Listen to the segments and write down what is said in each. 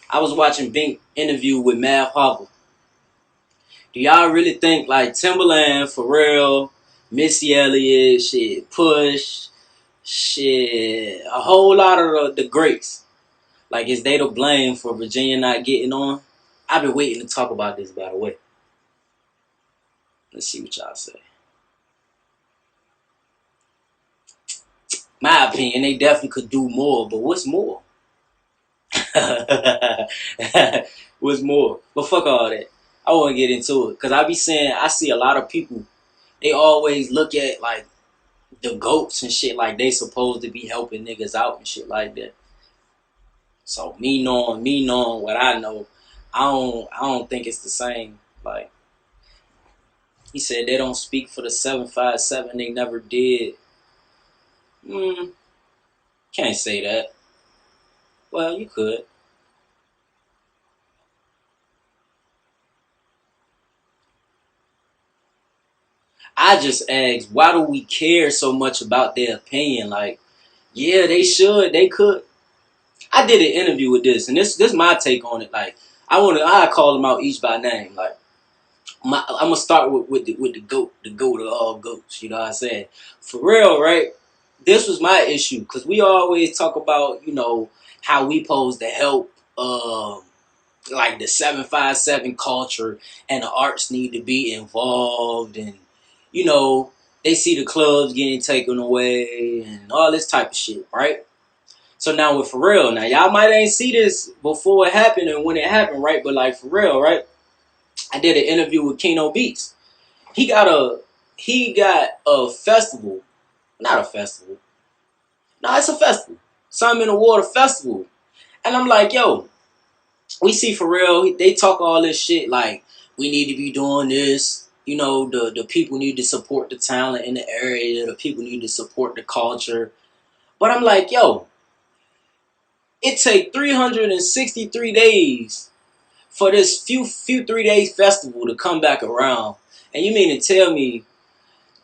I was watching Bink interview with Mav Hoffa. Do y'all really think like Timbaland, Pharrell, Missy Elliott, shit, Push, shit, a whole lot of the greats, like is they to blame for Virginia not getting on? I've been waiting to talk about this, by the way. Let's see what y'all say. My opinion, they definitely could do more, but what's more? What's more? But fuck all that. I want to get into it because I be saying I see a lot of people. They always look at like the goats and shit like they supposed to be helping niggas out and shit like that. So me knowing what I know, I don't think it's the same. Like he said, they don't speak for the 757. They never did. Hmm, can't say that. Well, you could. I just asked, why do we care so much about their opinion? Like, yeah, they should, they could. I did an interview with this, and this my take on it. Like, I call them out each by name. Like, I'm gonna start with the goat of all goats. You know what I'm saying? For real, right? This was my issue because we always talk about how we pose to help, like the 757 culture and the arts need to be involved, and you know they see the clubs getting taken away and all this type of shit, right? So now with Pharrell, now y'all might ain't see this before it happened and when it happened, right? But like Pharrell, right? I did an interview with Keno Beats. He got a festival, not a festival. No, it's a festival. Something in the Water Festival. And I'm like, yo, we see Pharrell, they talk all this shit like we need to be doing this. The people need to support the talent in the area. The people need to support the culture. But I'm like, yo, it take 363 days for this few 3 days festival to come back around. And you mean to tell me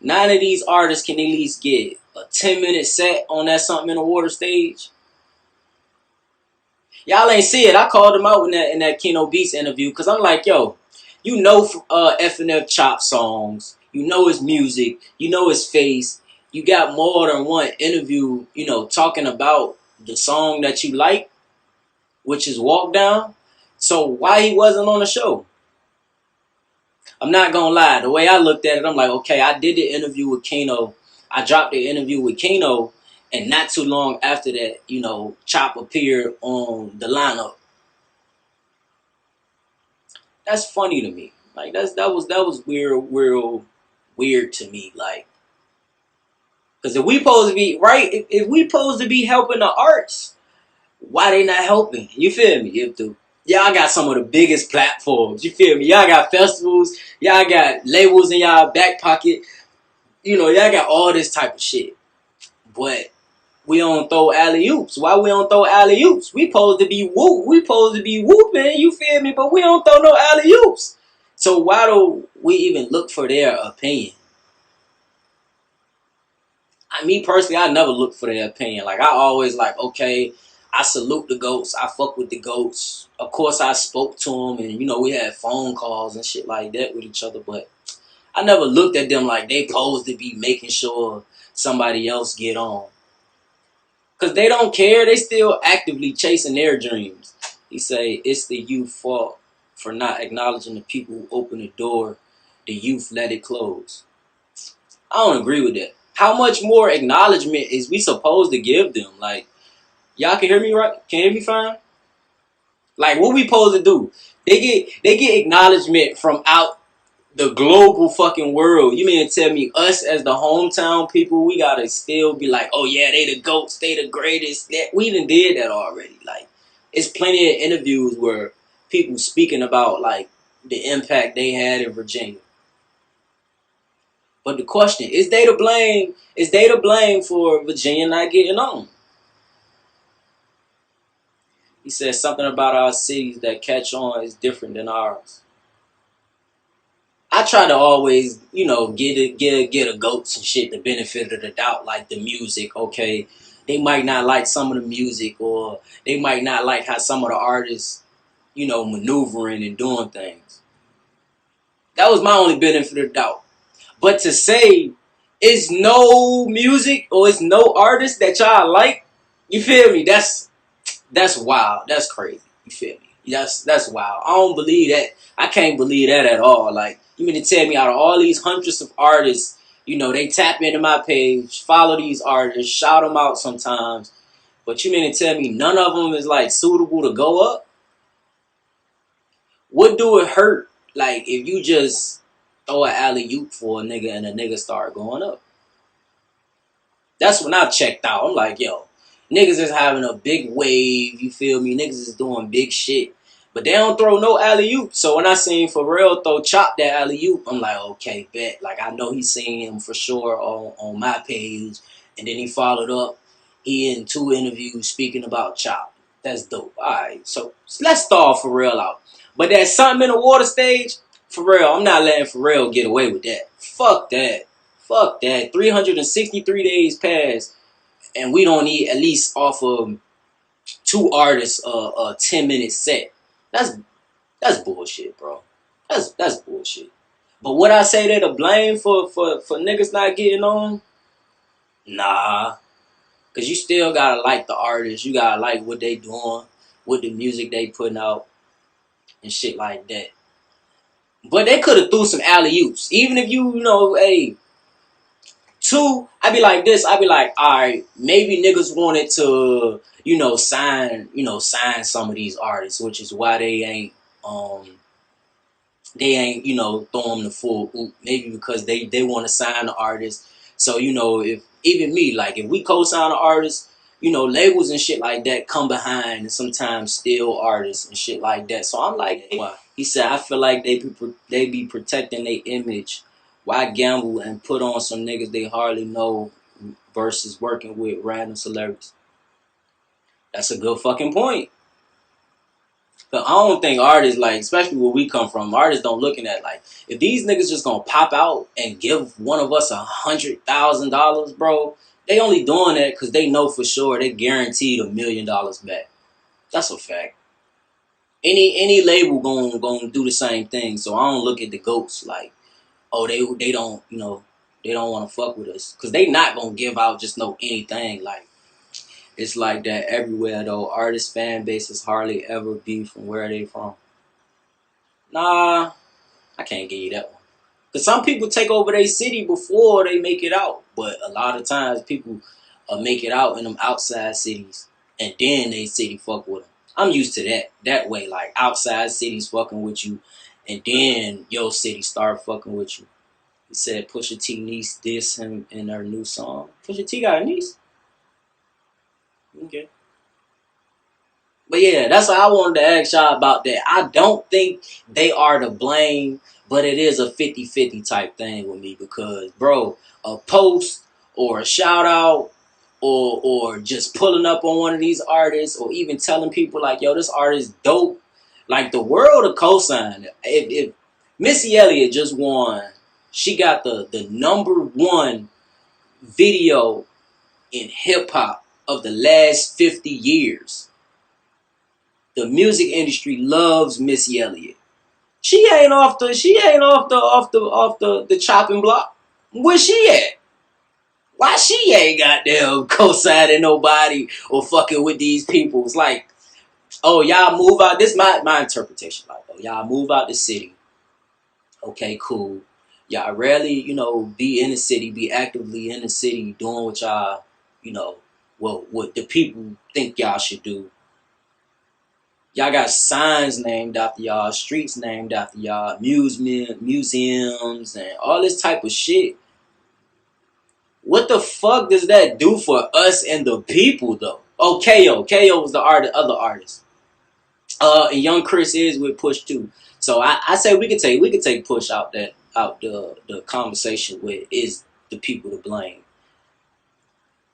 none of these artists can at least get a 10-minute set on that something in the water stage? Y'all ain't see it. I called him out in that Keno Beats interview because I'm like, yo, F&F Chop songs. You know his music. You know his face. You got more than one interview, talking about the song that you like, which is Walk Down. So why he wasn't on the show? I'm not gonna lie. The way I looked at it, I'm like, okay, I did the interview with Keno. I dropped the interview with Keno, and not too long after that, Chop appeared on the lineup. That's funny to me. Like that was weird to me. Like, because if we supposed to be right, if we supposed to be helping the arts, why they not helping? You feel me? If the y'all got some of the biggest platforms, you feel me? Y'all got festivals, y'all got labels in y'all back pocket. Y'all got all this type of shit. But we don't throw alley oops. Why we don't throw alley oops? We supposed to be whoop. We supposed to be whooping. You feel me? But we don't throw no alley oops. So why do we even look for their opinion? Me personally, I never look for their opinion. Like I always like, okay, I salute the goats. I fuck with the goats. Of course, I spoke to them, and we had phone calls and shit like that with each other. But I never looked at them like they supposed to be making sure somebody else get on. Because they don't care. They still actively chasing their dreams. He say, it's the youth fault for not acknowledging the people who open the door. The youth let it close. I don't agree with that. How much more acknowledgement is we supposed to give them? Like, y'all can hear me right? Can you hear me fine? Like, what we supposed to do? They get acknowledgement from out the global fucking world. You mean to tell me us as the hometown people, we gotta still be like, oh yeah, they the GOATs, they the greatest. We done did that already. Like, it's plenty of interviews where people speaking about like the impact they had in Virginia. But the question, is they to blame? Is they to blame for Virginia not getting on? He said something about our cities that catch on is different than ours. I try to always, get a goats and shit the benefit of the doubt, like the music. Okay, they might not like some of the music, or they might not like how some of the artists, maneuvering and doing things. That was my only benefit of the doubt. But to say it's no music or it's no artist that y'all like, you feel me? That's wild. That's crazy. You feel me? That's wild. I don't believe that. I can't believe that at all. Like, you mean to tell me out of all these hundreds of artists, they tap into my page, follow these artists, shout them out sometimes, but you mean to tell me none of them is like suitable to go up? What do it hurt? Like, if you just throw an alley-oop for a nigga and a nigga start going up? That's when I checked out. I'm like, yo, niggas is having a big wave, you feel me? Niggas is doing big shit. But they don't throw no alley-oop. So when I seen Pharrell throw Chop that alley-oop, I'm like, okay, bet. Like, I know he's seen him for sure on my page. And then he followed up. He in 2 interviews speaking about Chop. That's dope. All right, so let's stall Pharrell out. But that something in the water stage, Pharrell, I'm not letting Pharrell get away with that. Fuck that. Fuck that. 363 days passed, and we don't need at least off of 2 artists a 10-minute set. That's bullshit, bro. That's bullshit. But would I say they to blame for niggas not getting on? Nah. Cause you still gotta like the artist. You gotta like what they doing, what the music they putting out, and shit like that. But they could have threw some alley-oops. Even if hey, 2, I'd be like this. I'd be like, all right, maybe niggas wanted to, sign some of these artists, which is why they ain't, throwing them the full oop. Maybe because they want to sign the artist. So, if even me, like, if we co-sign an artist, labels and shit like that come behind and sometimes steal artists and shit like that. So I'm like, hey, why? He said, I feel like they be protecting their image. Why gamble and put on some niggas they hardly know versus working with random celebrities? That's a good fucking point. But I don't think artists, like, especially where we come from, artists don't looking at, like, if these niggas just gonna pop out and give one of us $100,000, bro, they only doing that because they know for sure they guaranteed $1 million back. That's a fact. Any label gonna do the same thing. So I don't look at the GOATs like, oh, they don't, they don't want to fuck with us. Because they not gonna give out just no anything. Like, it's like that everywhere, though. Artist fan bases hardly ever be from where they from. Nah, I can't give you that one. Because some people take over their city before they make it out. But a lot of times people make it out in them outside cities. And then they city fuck with them. I'm used to that. That way, like, outside cities fucking with you. And then your city start fucking with you. He said Pusha T niece diss him in her new song. Pusha T got a niece? Okay. But yeah, that's what I wanted to ask y'all about that. I don't think they are to blame, but it is a 50-50 type thing with me because, bro, a post or a shout out or just pulling up on one of these artists or even telling people like, yo, this artist dope. Like, the world of cosign. If Missy Elliott just won, she got the #1 video in hip hop of the last 50 years. The music industry loves Missy Elliott. She ain't off the chopping block. Where she at? Why she ain't goddamn co-signing nobody or fucking with these people? It's like, oh, y'all move out. This is my interpretation. Like, oh, y'all move out the city. Okay, cool. Y'all rarely, be in the city, be actively in the city doing what y'all, what the people think y'all should do. Y'all got signs named after y'all, streets named after y'all, museums, and all this type of shit. What the fuck does that do for us and the people, though? Oh, KO was the other artist. And Young Chris is with Push too. So I say we could take Push out the conversation with is the people to blame.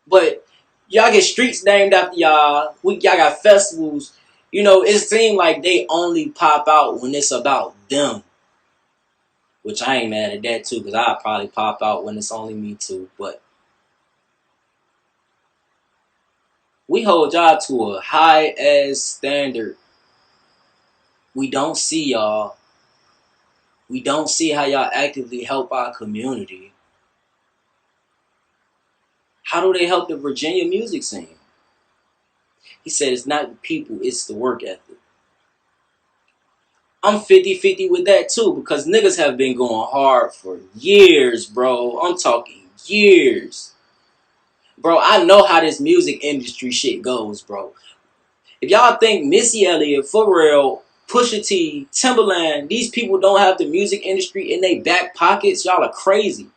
But y'all get streets named after y'all. Y'all got festivals. It seems like they only pop out when it's about them. Which I ain't mad at that too, because I'll probably pop out when it's only me too. But we hold y'all to a high ass standard. We don't see y'all. We don't see how y'all actively help our community. How do they help the Virginia music scene? He said it's not the people, it's the work ethic. I'm 50-50 with that too, because niggas have been going hard for years, bro. I'm talking years. Bro, I know how this music industry shit goes, bro. If y'all think Missy Elliott, PHARRELL, Pusha T, Timbaland, these people don't have the music industry in their back pockets, y'all are crazy.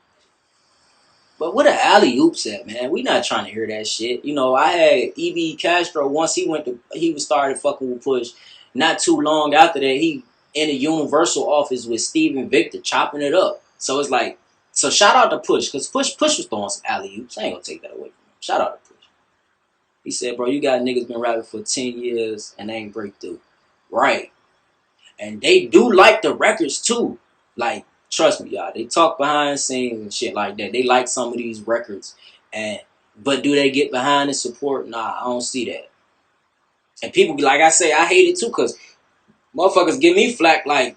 But what the alley oops at, man? We not trying to hear that shit. You know, I had E.B. Castro once he was started fucking with Push. Not too long after that, he in the Universal office with Steven Victor chopping it up. So it's like, so shout out to Push, because Push was throwing some alley oops. I ain't gonna take that away from him. Shout out to Push. He said, bro, you got niggas been rapping for 10 years and they ain't break through. Right. And they do like the records too. Like, trust me, y'all. They talk behind the scenes and shit like that. They like some of these records. But do they get behind and support? Nah, I don't see that. And people be like I say, I hate it too, because motherfuckers give me flack like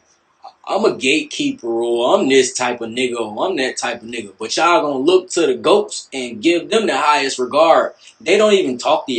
I'm a gatekeeper or I'm this type of nigga or I'm that type of nigga. But y'all gonna look to the GOATs and give them the highest regard. They don't even talk to y'all.